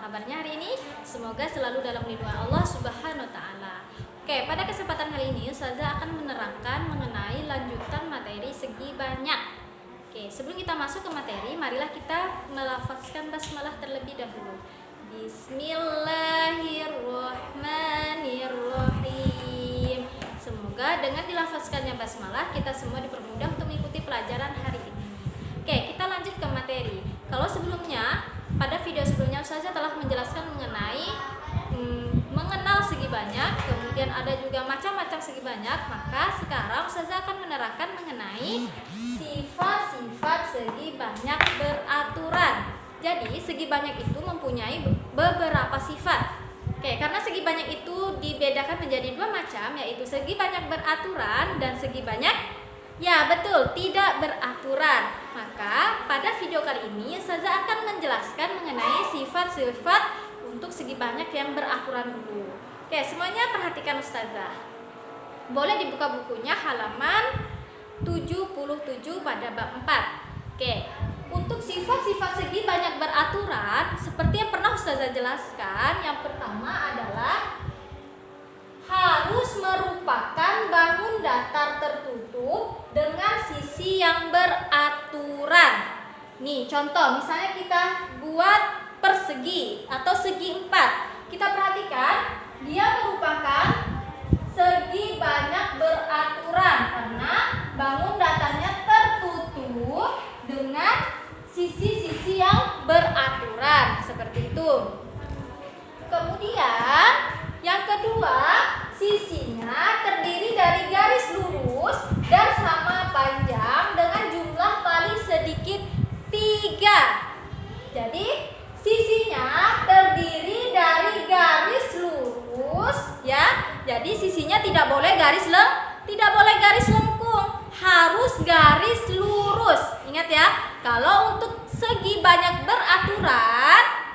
kabarnya hari ini? Semoga selalu dalam lindungan Allah Subhanahu wa taala. Oke, pada kesempatan kali ini Ustazah akan menerangkan mengenai lanjutan materi segi banyak. Oke, sebelum kita masuk ke materi, marilah kita melafazkan basmalah terlebih dahulu. Bismillahirrahmanirrahim. Semoga dengan dilafazkannya basmalah kita semua dipermudah untuk mengikuti pelajaran hari ini. Oke, kita lanjut ke materi. Kalau sebelumnya, pada video sebelumnya Ustazah telah menjelaskan mengenai mengenal segi banyak, kemudian ada juga macam-macam segi banyak. Maka sekarang Ustazah akan menerangkan mengenai sifat-sifat segi banyak beraturan. Jadi segi banyak itu mempunyai beberapa sifat. Oke, karena segi banyak itu dibedakan menjadi dua macam, yaitu segi banyak beraturan dan segi banyak tidak beraturan. Maka pada video kali ini Ustazah akan menjelaskan mengenai sifat-sifat untuk segi banyak yang beraturan dulu. Oke, semuanya perhatikan Ustazah. Boleh dibuka bukunya halaman 77 pada bab 4. Oke, untuk sifat-sifat segi banyak beraturan seperti yang pernah Ustazah jelaskan, yang pertama adalah harus merupakan bangun datar tertutup dengan sisi yang beraturan. Nih, contoh misalnya kita buat persegi atau segi 4. Kita perhatikan, dia merupakan segi banyak beraturan karena bangun datarnya tertutup dengan sisi-sisi yang beraturan, seperti itu. Kemudian yang kedua, sisinya terdiri dari garis lurus dan sama panjang dengan jumlah paling sedikit 3. Jadi sisinya terdiri dari garis lurus, ya. Jadi sisinya tidak boleh garis lengkung, harus garis lurus. Ingat ya, kalau untuk segi banyak beraturan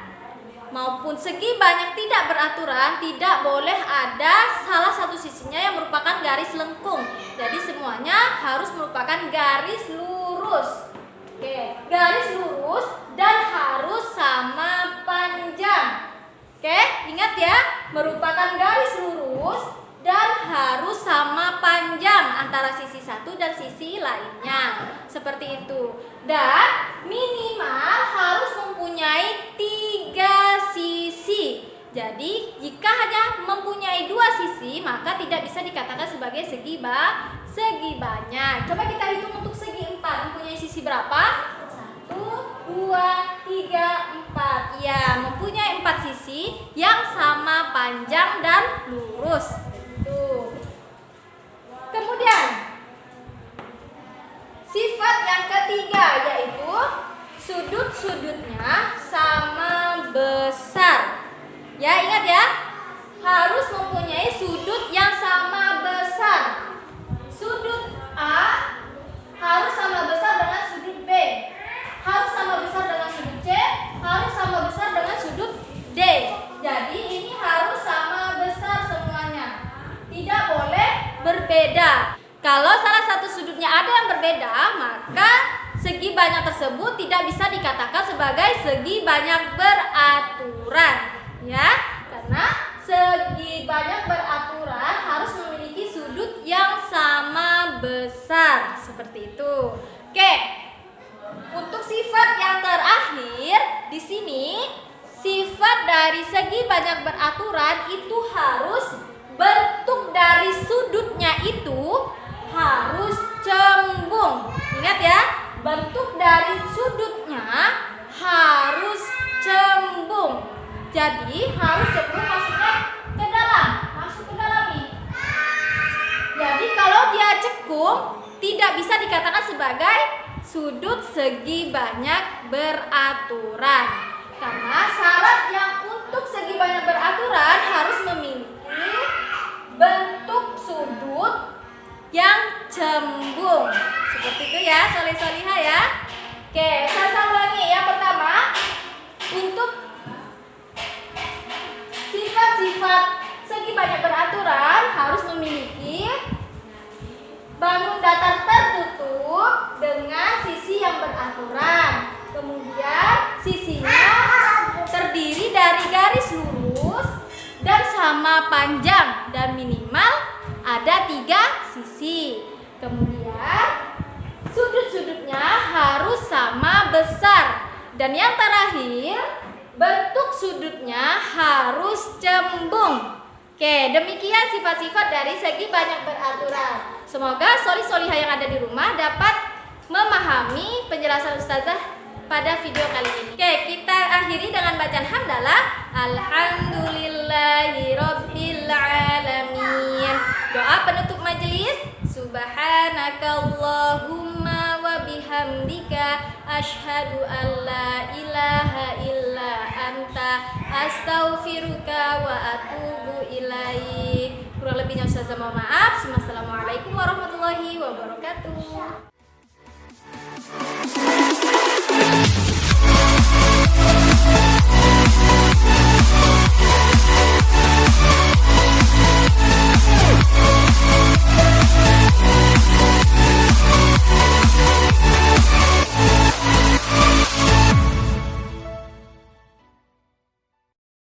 maupun segi banyak tidak beraturan, tidak boleh ada salah satu sisinya yang merupakan garis lengkung. Jadi semuanya harus merupakan garis lurus. Oke, garis lurus dan harus sama panjang. Oke, ingat ya, merupakan garis lurus dan harus sama panjang antara sisi satu dan sisi lainnya. Seperti itu. Dan minimal harus mempunyai 3 sisi. Jadi jika hanya mempunyai 2 sisi, maka tidak bisa dikatakan sebagai segi banyak. Coba kita hitung untuk segi 4. Mempunyai sisi berapa? 1, 2, 3, 4. Ya, mempunyai 4 sisi yang sama panjang dan lurus. Tuh. Kemudian sifat yang ketiga yaitu sudut-sudutnya sama besar. Ya, ingat ya, harus mempunyai sudut yang sama besar. Sudut A harus sama besar dengan sudut B, harus sama besar dengan sudut C, harus sama besar dengan sudut D. Jadi ini harus sama besar semuanya, tidak boleh berbeda. Kalau salah satu sudutnya ada yang berbeda, maka segi banyak tersebut tidak bisa dikatakan sebagai segi banyak beraturan, ya. Karena segi banyak beraturan harus memiliki sudut yang sama besar, seperti itu. Oke. Untuk sifat yang terakhir di sini, sifat dari segi banyak beraturan itu harus bentuk dari sudutnya itu harus cembung. Ingat ya, bentuk dari sudutnya harus cembung. Jadi harus cembung, masuk ke dalam nih. Jadi kalau dia cekung, tidak bisa dikatakan sebagai sudut segi banyak beraturan. Karena syarat yang untuk segi banyak beraturan harus memiliki bentuk sudut yang cembung. Seperti itu ya, soleh-solihah ya. Oke, saya ulangi. Yang pertama, untuk sifat-sifat segi banyak beraturan harus memiliki bangun datar tertutup dengan sisi yang beraturan. Kemudian sisinya terdiri dari garis lurus dan sama panjang dan minimal ada 3 sisi. Kemudian sudut-sudutnya harus sama besar. Dan yang terakhir, bentuk sudutnya harus cembung. Oke, demikian sifat-sifat dari segi banyak beraturan. Semoga soli-solihah yang ada di rumah dapat memahami penjelasan ustazah pada video kali ini. Oke, kita akhiri dengan bacaan hamdalah. Alhamdulillahirabbil alamin. Doa penutup majelis. Subhanakallahumma wa bihamdika asyhadu an la ilaha illa anta astaghfiruka wa atubu ilaik. Kurang lebihnya ustazah mohon maaf. Wassalamualaikum warahmatullahi wabarakatuh.